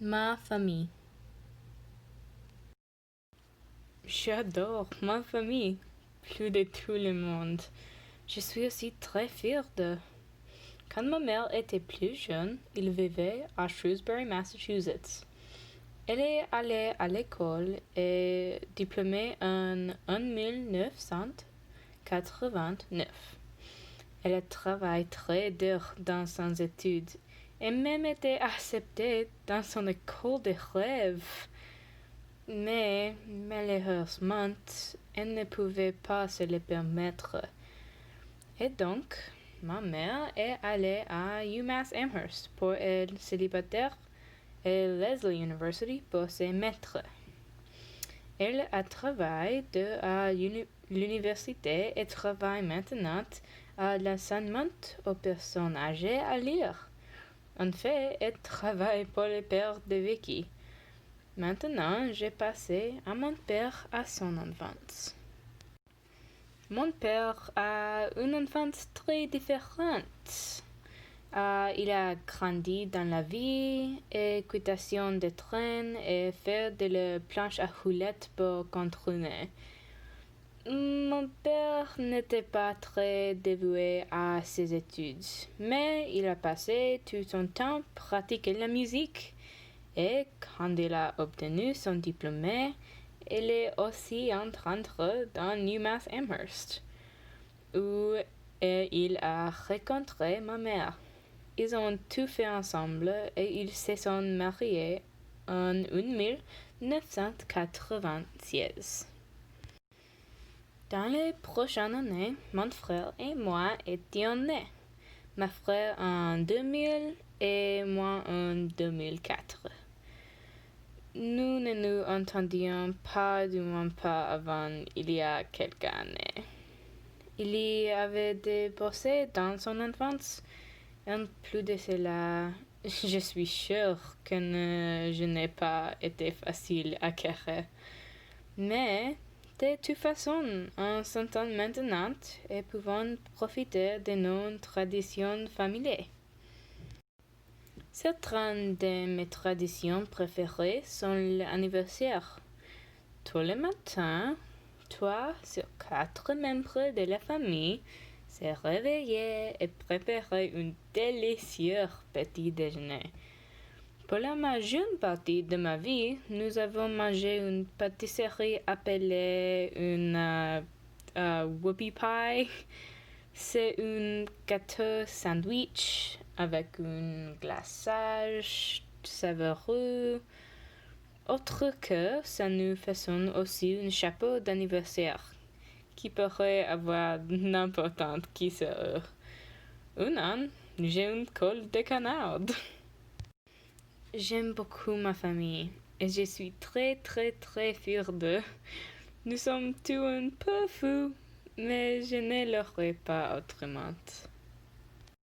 Ma famille. J'adore ma famille, plus de tout le monde. Je suis aussi très fière d'eux. Quand ma mère était plus jeune, il vivait à Shrewsbury, Massachusetts. Elle est allée à l'école et diplômée en 1989. Elle travaille très dur dans ses études et même été acceptée dans son école de rêve. Mais malheureusement, elle ne pouvait pas se le permettre. Et donc, ma mère est allée à UMass Amherst pour être célibataire et Lesley University pour se mettre. Elle a travaillé à l'université et travaille maintenant à l'enseignement aux personnes âgées à lire. En fait, elle travaille pour le père de Vicky. Maintenant, j'ai passé à mon père à son enfance. Mon père a une enfance très différente. Il a grandi dans la vie, équitation de train et faire de la planche à roulettes pour contourner. Mon père n'était pas très dévoué à ses études, mais il a passé tout son temps à pratiquer la musique. Et quand il a obtenu son diplôme, il est aussi entré dans UMass Amherst, où il a rencontré ma mère. Ils ont tout fait ensemble et ils se sont mariés en 1996. Dans les prochaines années, mon frère et moi étions nés. Ma frère en 2000 et moi en 2004. Nous ne nous entendions pas du moins pas avant il y a quelques années. Il y avait des procès dans son enfance. En plus de cela, je suis sûre que je n'ai pas été facile à acquérir. Mais, de toute façon, on s'entend maintenant et pouvons profiter de nos traditions familiales. Certaines de mes traditions préférées sont l'anniversaire. Tous les matins, 3 sur 4 membres de la famille se réveillaient et préparaient un délicieux petit déjeuner. Pour la majeure partie de ma vie, nous avons mangé une pâtisserie appelée une whoopie pie. C'est un gâteau sandwich avec un glaçage savoureux. Autre que ça, nous faisons aussi un chapeau d'anniversaire qui pourrait avoir n'importe qui sort. Un an, j'ai une colle de canard. J'aime beaucoup ma famille et je suis très très très fière d'eux. Nous sommes tous un peu fous, mais je ne l'aurais pas autrement.